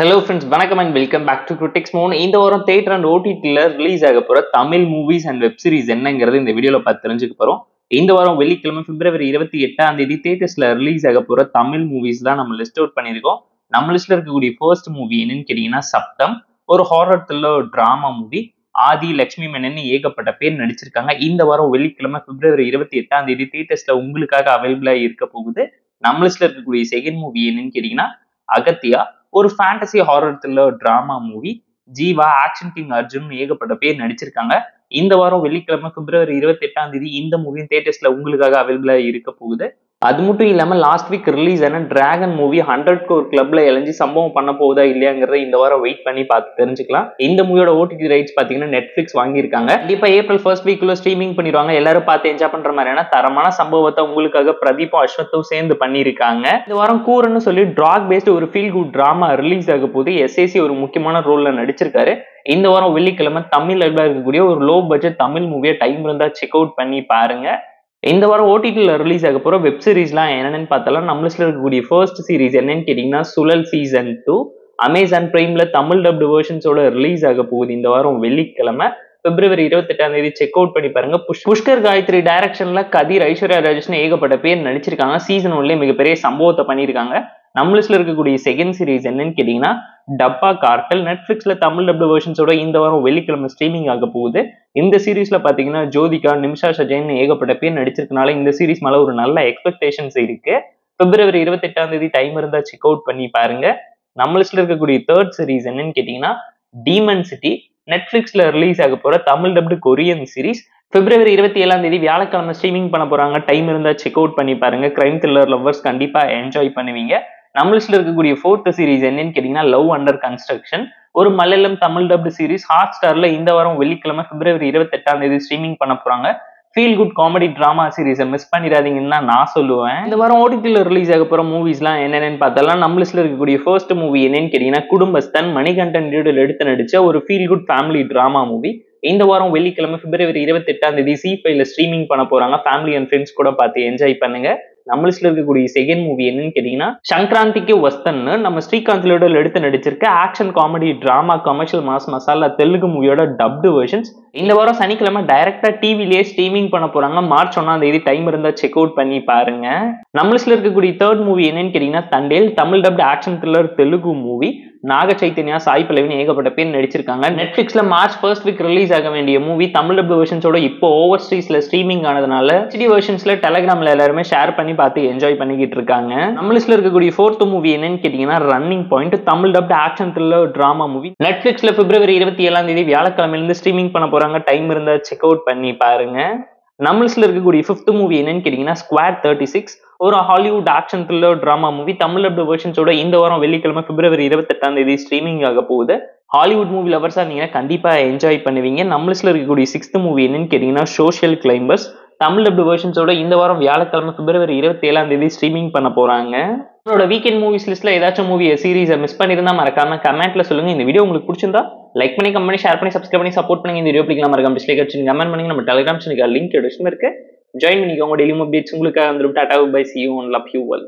Hello friends, வணக்கம் and welcome back to critics mon. இந்த வாரம் தியேட்டர் அண்ட் ஓடிடியில் ரிலீஸ் ஆக போகிற Tamil movies and web series என்னங்கிறது இந்த வீடியோவில் பார்த்து தெரிஞ்சுக்க போகிறோம். இந்த வாரம் வெள்ளிக்கிழமை பிப்ரவரி 28 தியேட்டர்ஸில் ரிலீஸ் ஆக போகிற தமிழ் மூவிஸ் தான் நம்ம லிஸ்ட் அவுட் பண்ணியிருக்கோம். நம்ம லிஸ்ட்டில் இருக்கக்கூடிய ஃபர்ஸ்ட் மூவி என்னன்னு கேட்டிங்கன்னா சப்தம். ஒரு ஹாரர் த்ரில்லர் ட்ராமா மூவி. ஆதி, லட்சுமி மேனன் ஏகப்பட்ட பேர் நடிச்சிருக்காங்க. இந்த வாரம் வெள்ளிக்கிழமை பிப்ரவரி 28 தியேட்டர்ஸில் உங்களுக்காக அவைலபிளாக இருக்க போகுது. நம்ம லிஸ்ட்டில் இருக்கக்கூடிய செகண்ட் மூவி என்னன்னு கேட்டிங்கன்னா அகத்தியா. ஒரு fantasy horror thriller drama movie. Jeeva, action king Arjun ஏகப்பட்ட பேர் நடிச்சிருக்காங்க. இந்த வாரம் வெள்ளிக்கிழமை பிப்ரவரி 28 இந்த மூவியும் தியேட்டர்ஸ்ல உங்களுக்காக அவைலபிளா இருக்க போகுது. அது மட்டும் இல்லாம லாஸ்ட் வீக் ரிலீஸ் ஆன டிராகன் மூவி 100 crore கிளப்ல இளைஞ்சி சம்பவம் பண்ண போகுதா இல்லையாங்கிறத இந்த வாரம் வெயிட் பண்ணி பார்த்து தெரிஞ்சுக்கலாம். இந்த மூவியோட ஓடிடி ரைட்ஸ் பாத்தீங்கன்னா நெட்ஃபிளிக்ஸ் வாங்கியிருக்காங்க. கண்டிப்பா ஏப்ரல் ஃபர்ஸ்ட் வீக்குள்ள ஸ்ட்ரீமிங் பண்ணிடுவாங்க. எல்லாரும் பார்த்து என்ஜாய் பண்ற மாதிரியான தரமான சம்பவத்தை உங்களுக்காக பிரதீப்பும் அஸ்வத்தும் சேர்ந்து பண்ணியிருக்காங்க. இந்த வாரம் கூரன்னு சொல்லி ட்ராக் பேஸ்ட் ஒரு ஃபீல் குட் டிராமா ரிலீஸ் ஆக போது. எஸ்ஏசி ஒரு முக்கியமான ரோல்ல நடிச்சிருக்காரு. இந்த வாரம் வெள்ளிக்கிழமை தமிழ்ல இருக்கக்கூடிய ஒரு லோ பட்ஜெட் தமிழ் மூவியை டைம் இருந்தா செக் அவுட் பண்ணி பாருங்க. இந்த வாரம் ஓடிடியில் ரிலீஸ் ஆக போகிற வெப் சீரிஸ்லாம் என்னென்னு பார்த்தாலும் நம்ம லிஸ்ட்ல இருக்கக்கூடிய ஃபர்ஸ்ட் சீரிஸ் என்னன்னு கேட்டிங்கன்னா சுழல் சீசன் 2 அமேசான் பிரைம்ல தமிழ் டப்டு வெர்ஷன்ஸோட ரிலீஸ் ஆக போகுது. இந்த வாரம் வெள்ளிக்கிழமை பிப்ரவரி 28 செக் அவுட் பண்ணி பாருங்க. புஷ்கர் காயத்ரி டைரக்ஷன்ல கதிர், ஐஸ்வர்யா ராஜேஷ்னு ஏகப்பட்ட பேர் நடிச்சிருக்காங்க. சீசன் 1 மிகப்பெரிய சம்பவத்தை பண்ணியிருக்காங்க. நம்ம லிஸ்ட்ல இருக்கக்கூடிய செகண்ட் சீரிஸ் என்னன்னு கேட்டீங்கன்னா டப்பா கார்டல். நெட்ஃபிளிக்ஸ்ல தமிழ் டப்டு வெர்ஷன்ஸோட இந்த வாரம் வெள்ளிக்கிழமை ஸ்ட்ரீமிங் ஆக போகுது. இந்த சீரீஸ்ல பாத்தீங்கன்னா ஜோதிகா, நிமிஷா சஜயன் ஏகப்பட்ட பேர் நடிச்சிருக்கனால இந்த சீரீஸ் மேல ஒரு நல்ல எக்ஸ்பெக்டேஷன்ஸ் இருக்கு. பிப்ரவரி 28 டைம் இருந்தா செக் அவுட் பண்ணி பாருங்க. நம்ம லிஸ்ட்ல இருக்கக்கூடிய தேர்ட் சீரிஸ் என்னன்னு கேட்டீங்கன்னா டீமன் சிட்டி. நெட்ஃபிளிக்ஸ்ல ரிலீஸ் ஆக போற தமிழ் டப்டு கொரியன் சீரிஸ் பிப்ரவரி 27 வியாழக்கிழமை ஸ்ட்ரீமிங் பண்ண போறாங்க. டைம் இருந்தா செக் அவுட் பண்ணி பாருங்க. கிரைம் த்ரில்லர் லவ்வர்ஸ் கண்டிப்பா என்ஜாய் பண்ணுவீங்க. நம்ம லிஸ்ட்ல இருக்கக்கூடிய ஃபோர்த் சீரிஸ் என்னன்னு கேட்டீங்கன்னா லவ் அண்டர் கன்ஸ்ட்ரக்ஷன். ஒரு Malayalam Tamil dubbed series. Hot ஸ்டார்ல இந்த வாரம் வெள்ளிக்கிழமை பிப்ரவரி 28 ஸ்ட்ரீமிங் பண்ண போறாங்க. ஃபீல் குட் காமெடி டிராமா சீரிஸை மிஸ் பண்ணிடாதீங்கன்னு தான் நான் சொல்லுவேன். இந்த வாரம் ஓடிடியில் ரிலீஸ் ஆக போற மூவிஸ்லாம் என்னென்னு பார்த்தாலும் நம்ம லிஸ்ட்ல இருக்கக்கூடிய ஃபர்ஸ்ட் மூவி என்னன்னு கேட்டீங்கன்னா குடும்பஸ்தன். மணிகண்டன் எடுத்து நடிச்ச ஒரு feel good family drama movie. இந்த வாரம் வெள்ளிக்கிழமை பிப்ரவரி 28 C5ல ஸ்ட்ரீமிங் பண்ண போறாங்க. ஃபேமிலி அண்ட் ஃப்ரெண்ட்ஸ் கூட பார்த்து என்ஜாய் பண்ணுங்க. நம்ம லிஸ்ட்ல இருக்கக்கூடிய செகண்ட் மூவி என்னன்னு கேட்டீங்கன்னா சங்கராந்திக்கு வஸ்தன்னு நம்ம ஸ்ரீகாந்த் எடுத்து நடிச்சிருக்க action comedy drama commercial mass masala Telugu மூவியோட டப்டு வெர்ஷன்ஸ். இந்த வாரம் சனிக்கிழமை டைரக்டா டிவிலேயே ஸ்ட்ரீமிங் பண்ண போறாங்க. மார்ச் 1 டைம் இருந்தா செக் அவுட் பண்ணி பாருங்க. நம்ம லிஸ்ட்ல இருக்கக்கூடிய தேர்ட் மூவி என்னன்னு கேட்டீங்கன்னா Thandel. Tamil dubbed action thriller Telugu movie. Naga Chaitanya, Sai பல்லவின் ஏகப்பட்ட பேர் நடிச்சிருக்காங்க. நெட்ஃபிளிக்ஸ்ல மார்ச் ஃபர்ஸ்ட் வீக் ரிலீஸ் ஆக வேண்டிய மூவி தமிழ் டப்டு வெர்ஷன்ஸோட இப்போ ஓவர்சீஸ்ல ஸ்ட்ரீமிங் ஆனதுனால HD வெர்ஷன்ஸ்ல டெலிகிராம்ல எல்லாருமே ஷேர் பண்ணி பார்த்து என்ஜாய் பண்ணிக்கிட்டு இருக்காங்க. நம்ம லிஸ்ட்ல இருக்கக்கூடிய ஃபோர்த் மூவி என்னன்னு கேட்டீங்கன்னா running point. Tamil dubbed action thriller drama movie. நெட்ஃபிளிக்ஸ்ல பிப்ரவரி 27 வியாழக்கிழமையிலிருந்து ஸ்ட்ரீமிங் பண்ண போறாங்க. டைம் இருந்தா செக் அவுட் பண்ணி பாருங்க. நம்ம லிஸ்ட்ல இருக்கக்கூடிய ஃபிஃப்த் மூவி என்னன்னு கேட்டீங்கன்னா ஸ்குவாட் 36. ஒரு Hollywood action thriller drama movie. Tamil dubbed வெர்ஷன்ஸோட இந்த வாரம் வெள்ளிக்கிழமை பிப்ரவரி 28 ஸ்ட்ரீமிங் ஆக போகுது. ஹாலிவுட் மூவி லவர்ஸா நீங்க கண்டிப்பா என்ஜாய் பண்ணுவீங்க. நம்ம லிஸ்ட்ல இருக்கக்கூடிய சிக்ஸ்த் மூவி என்னன்னு கேட்டீங்கன்னா சோஷியல் கிளைம்பர்ஸ். தமிழ் டப்டு வெர்ஷன்ஸோட இந்த வாரம் வியாழக்கிழமை பிப்ரவரி 27 ஸ்ட்ரீமிங் பண்ண போறாங்க. உங்களோட வீக்கெண்ட் மூவிஸ் லிஸ்ட்ல ஏதாச்சும் மூவி சீரிஸை மிஸ் பண்ணிருந்தா மறக்காம கமெண்ட்ல சொல்லுங்க. இந்த வீடியோ உங்களுக்கு பிடிச்சிருந்தா லைக் பண்ணி, கமெண்ட் பண்ணி, ஷேர் பண்ணி, சப்ஸ்கிரைப் பண்ணி சப்போர்ட் பண்ணுங்க. இந்த வீடியோ பிடிக்கலாம் மறக்காம டிஸ்லைக் அடிச்சு கமெண்ட் பண்ணுங்க. நம்ம டெலிகிராம் சேனலுக்கு லிங்க் டிஸ்கிரிப்ஷன்ல இருக்கு. ஜாயின் பண்ணிக்கோங்க. டெய்லி அப்டேட்ஸ் உங்களுக்கு வந்துடும். Tata bye, see you and love you all.